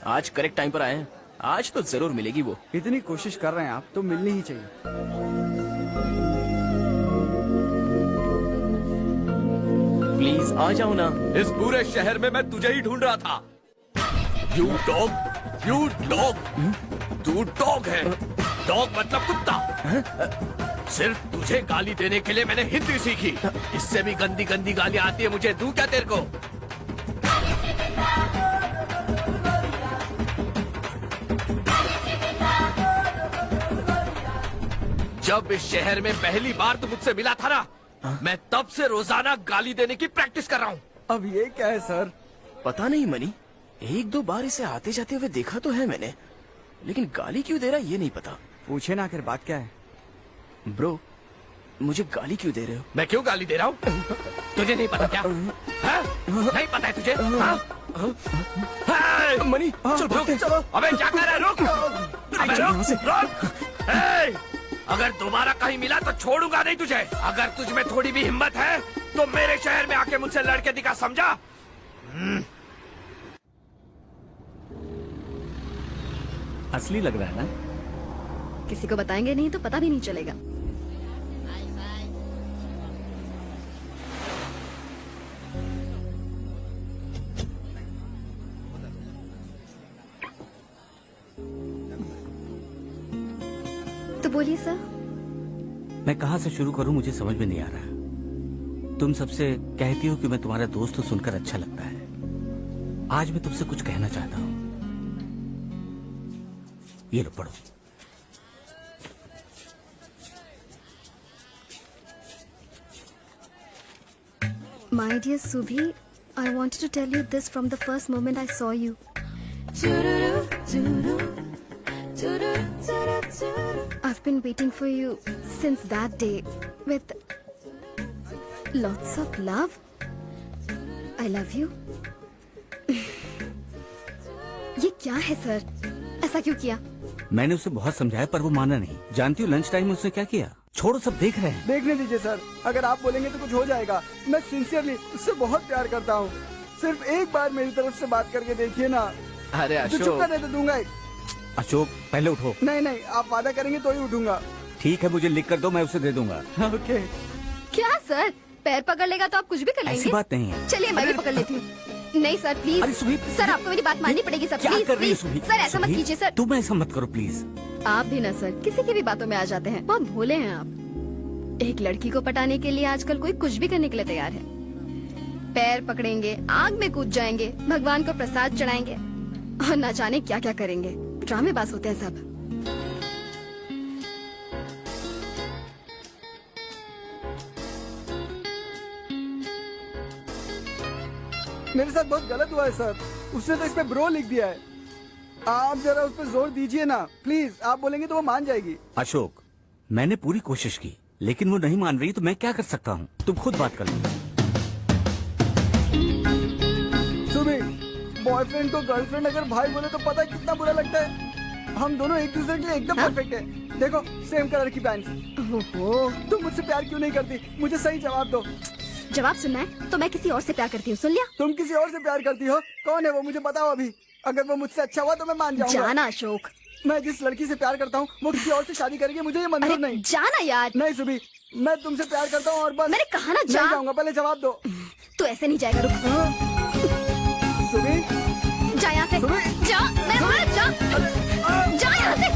आज correct time पर आए हैं। आज तो जरूर मिलेगी वो। इतनी कोशिश कर रहे हैं आप तो मिलनी ही चाहिए। प्लीज आ जाओ ना। इस पूरे शहर में मैं तुझे ही ढूंढ रहा था। यू डॉग, यू डॉग, तू डॉग है। डॉग मतलब कुत्ता। सिर्फ तुझे गाली देने के लिए मैंने हिंदी सीखी। इससे भी गंदी गंदी गालियां आती है मुझे। दूं क्या तेरे को? जब इस शहर में पहली बार तू मुझसे मिला था ना, मैं तब से रोजाना गाली देने की प्रैक्टिस कर रहा हूँ। अब ये क्या है सर? पता नहीं मनी, एक दो बार इसे आते जाते हुए देखा तो है मैंने, लेकिन गाली क्यों दे रहा ये नहीं पता। पूछे ना आखिर बात क्या है? ब्रो, मुझे गाली क्यों दे रहे हो? मैं क्यों गाली दे रहा हूँ? तुझे नहीं पता क्या? हाँ? नहीं पता है तुझे? हाँ? हाँ? मनी चल भागते हैं। चलो। अबे क्या कर रहा है? रुक! अबे रुक! हे! अगर दोबारा कहीं मिला तो छोड़ूंगा नहीं तुझे। अगर तुझ में थोड़ी भी हिम्मत है तो मेरे शहर में आके मुझसे लड़के दिखा, समझा? असली लग रहा है ना? किसी को बताएंगे नहीं तो पता भी नहीं चलेगा। तो बोलिए सर। मैं कहाँ से शुरू करूं मुझे समझ में नहीं आ रहा। तुम सबसे कहती हो कि मैं तुम्हारा दोस्त तो सुनकर अच्छा लगता है। आज मैं तुमसे कुछ कहना चाहता हूँ। ये लो पढ़ो। My dear Subhi, I wanted to tell you this from the first moment I saw you. I've been waiting for you since that day with lots of love. I love you. ये क्या है sir? ऐसा क्यों किया? मैंने उसे बहुत समझाया पर वो माना नहीं। जानती हो लंच टाइम में उसने क्या किया? छोड़ो, सब देख रहे हैं। देखने दीजिए सर, अगर आप बोलेंगे तो कुछ हो जाएगा। मैं सिंसियरली उससे बहुत प्यार करता हूँ। सिर्फ एक बार मेरी तरफ से बात करके देखिए ना। अरे तो चुप अशोक, करने तो दूंगा ही। अशोक पहले उठो। नहीं नहीं, आप वादा करेंगे तो ही उठूंगा। ठीक है, मुझे लिख कर दो, मैं उसे दे दूंगा। ओके। क्या सर? पैर पकड़ लेगा तो आप कुछ भी कर लेंगे? ऐसी बात नहीं है। चलिए मैं भी पकड़ लेती हूँ। नहीं सर प्लीज। अरे सुबी, सर आपको मेरी बात माननी पड़ेगी सर। क्या प्लीज कर रही है प्लीज सुबी? सर ऐसा मत सुबी, कीजिए सर। तुम ऐसा मत करो प्लीज। आप भी ना सर किसी की भी बातों में आ जाते हैं। बहुत भोले हैं आप। एक लड़की को पटाने के लिए आजकल कोई कुछ भी करने के लिए तैयार है। पैर पकड़ेंगे, आग में कूद जाएंगे, भगवान को प्रसाद चढ़ाएंगे और न जाने क्या क्या करेंगे। ड्रामेबाज होते हैं सब। मेरे साथ बहुत गलत हुआ है सर। उसने तो इस पे ब्रो लिख दिया है। आप जरा उस पर जोर दीजिए ना प्लीज। आप बोलेंगे तो वो मान जाएगी। अशोक, मैंने पूरी कोशिश की लेकिन वो नहीं मान रही तो मैं क्या कर सकता हूँ? तुम खुद बात कर लो। सुबह बॉयफ्रेंड को गर्लफ्रेंड अगर भाई बोले तो पता है कितना बुरा लगता है। हम दोनों एक दूसरे के लिए एकदम परफेक्ट है। देखो सेम कलर की पैंट्स। ओहो, तुम मुझसे प्यार क्यों नहीं करती? मुझे सही जवाब दो। जवाब सुनना है तो मैं किसी और से प्यार करती हूँ। सुन लिया? तुम किसी और से प्यार करती हो? कौन है वो मुझे बताओ अभी। अगर वो मुझसे अच्छा हुआ तो मैं मान जाऊंगा। जाना अशोक। मैं जिस लड़की से प्यार करता हूँ वो किसी और से शादी करेगी, मुझे ये मंजूर अरे नहीं। जाना यार। नहीं सुबी, मैं तुमसे प्यार करता हूँ और बस। मैंने कहा ना जा। नहीं जाऊंगा, पहले जवाब दो। तू ऐसे नहीं जाएगा। रुक। सुबी जा यहाँ से। सुबी। जा, मैंने बोला जा। जा यहाँ से।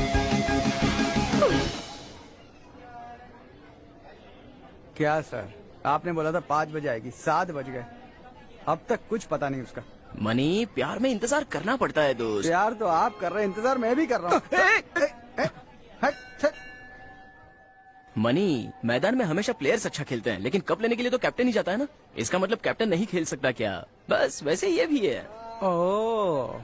क्या सर, आपने बोला था 5 बजे आएगी, 7 बज गए। अब तक कुछ पता नहीं उसका। मनी प्यार में इंतजार करना पड़ता है दोस्त। प्यार तो आप कर रहे हैं, इंतजार मैं भी कर रहा हूँ। मनी, मैदान में हमेशा प्लेयर्स अच्छा खेलते हैं लेकिन कप लेने के लिए तो कैप्टन ही जाता है ना। इसका मतलब कैप्टन नहीं खेल सकता क्या? बस वैसे ये भी है। ओह,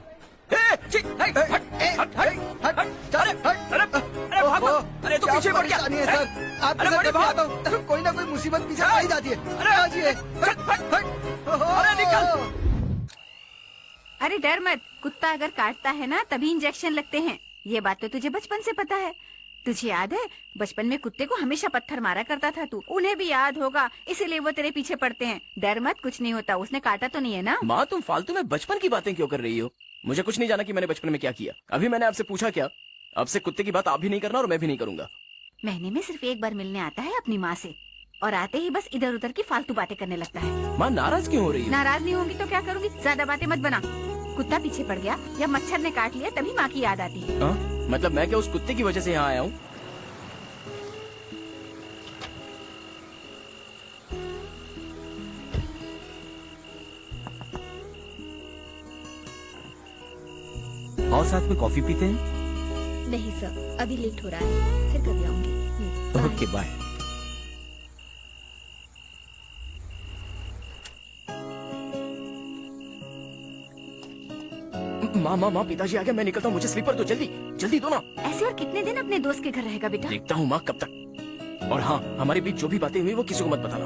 अरे तो पीछे पड़ गया। नहीं है सर, आपके साथ जब आता हूँ तो कोई ना कोई मुसीबत पीछे आ ही जाती है। अरे निकल। अरे डर मत, कुत्ता अगर काटता है ना तभी इंजेक्शन लगते हैं। ये बात तो तुझे बचपन से पता है। तुझे याद है बचपन में कुत्ते को हमेशा पत्थर मारा करता था तू? उन्हें भी याद होगा, इसीलिए वो तेरे पीछे पड़ते हैं। डर मत, कुछ नहीं होता, उसने काटा तो नहीं है ना? माँ तुम फालतू में बचपन की बातें क्यों कर रही हो? मुझे कुछ नहीं जाना कि मैंने बचपन में क्या किया। अभी मैंने आपसे पूछा क्या? अब से कुत्ते की बात आप भी नहीं करना और मैं भी नहीं करूंगा। महीने में सिर्फ एक बार मिलने आता है अपनी माँ से, और आते ही बस इधर उधर की फालतू बातें करने लगता है। माँ नाराज क्यों हो रही हो? नाराज नहीं होंगी तो क्या करूँगी? ज्यादा बातें मत बना। कुत्ता पीछे पड़ गया या मच्छर ने काट लिया तभी माँ की याद आती है। हाँ? मतलब मैं क्या उस कुत्ते की वजह से यहाँ आया हूँ? और साथ में कॉफी पीते हैं? नहीं सर, अभी लेट हो रहा है, फिर कभी आऊंगी। Okay bye. माँ पिताजी आ गया, मैं निकलता हूँ। मुझे स्लीपर दो, जल्दी जल्दी दो ना। ऐसे और कितने दिन अपने दोस्त के घर रहेगा बेटा? देखता हूँ माँ कब तक। और हाँ, हमारे बीच जो भी बातें हुई वो किसी को मत बताना।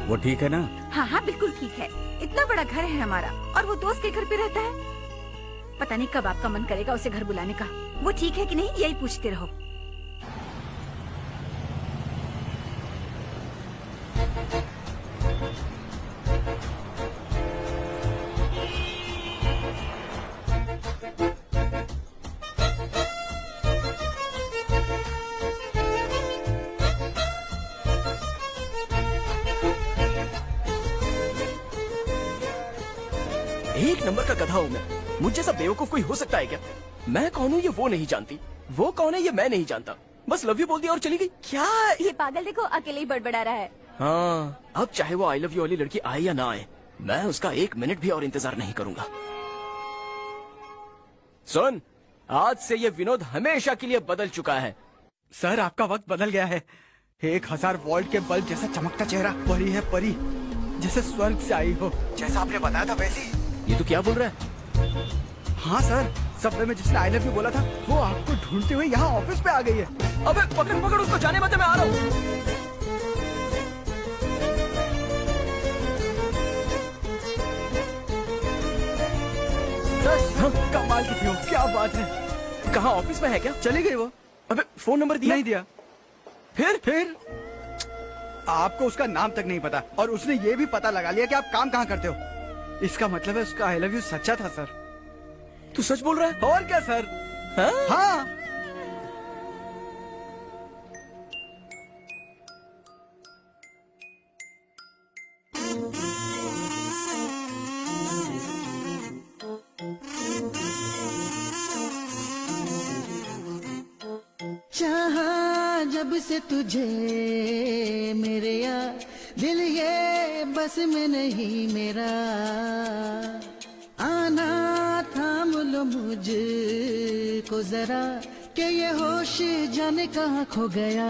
वो ठीक है ना? हाँ हाँ बिल्कुल ठीक है। इतना बड़ा घर है हमारा और वो दोस्त के घर पे रहता है। पता नहीं कब आपका मन करेगा उसे घर बुलाने का। वो ठीक है कि नहीं यही पूछते रहो। एक नंबर का गधा हूँ मैं। मुझ जैसा बेवकूफ कोई हो सकता है क्या? मैं कौन हूँ ये वो नहीं जानती, वो कौन है ये मैं नहीं जानता। बस लव यू बोल दिया और चली गई। क्या ये पागल देखो अकेले ही बड़बड़ा रहा है। हाँ, अब चाहे वो आई लव यू वाली लड़की आए या ना आए, मैं उसका एक मिनट भी और इंतजार नहीं करूंगा। सुन, आज से ये विनोद हमेशा के लिए बदल चुका है। सर आपका वक्त बदल गया है। 1000 वोल्ट के बल्ब जैसा चमकता चेहरा, परी है परी, जैसे स्वर्ग से आई हो, जैसा आपने बताया था वैसी। ये तो क्या बोल रहा है? हाँ सर, सबवे में जिसने आई लव यू बोला था वो आपको ढूंढते हुए यहाँ ऑफिस पे आ गई है। अबे पकड़ पकड़ उसको, जाने मत, मैं आ रहा हूँ। हाँ, कमाल की थी वो, क्या बात है। कहाँ, ऑफिस में है क्या? चली गई वो। अबे फोन नंबर दिया? नहीं दिया। फिर आपको उसका नाम तक नहीं पता और उसने ये भी पता लगा लिया कि आप काम कहाँ करते हो। इसका मतलब है उसका आई लव यू सच्चा था सर। तू सच बोल रहा है? और क्या सर? हाँ? हाँ। चाहा जब से तुझे मेरे यार, दिल ये बस में नहीं मेरा, आना थाम लो मुझको जरा, कि ये होश जाने कहाँ खो गया।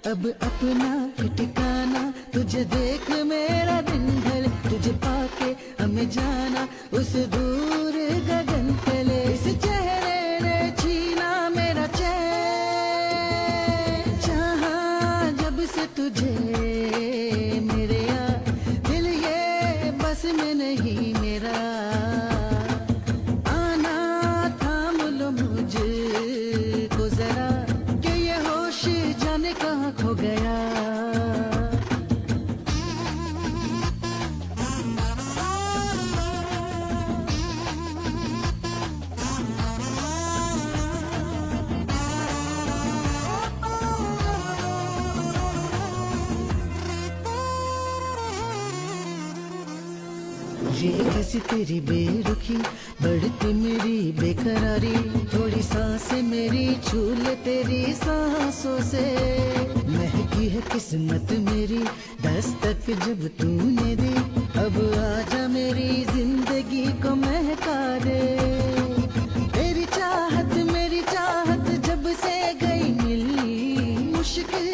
अब अपना ठिकाना तुझे देख मेरा दिन ढल, तुझे पाके हमें जाना उस दूर गगन तले। इस चेहरे ने छीना मेरा चैन, चाहा जब से तुझे मेरे यार, दिल ये बस में नहीं मेरा, आना थाम लो मुझको जरा, कि ये होश जाने कहाँ खो गया। ये कैसी तेरी बेरुखी, बढ़ती मेरी बेकरारी, थोड़ी सांसें मेरी छू ले तेरी सांसों से। महकी है किस्मत मेरी दस्तक जब तूने दी, अब आजा मेरी जिंदगी को महका दे। तेरी चाहत जब से गई मिली, मुश्किल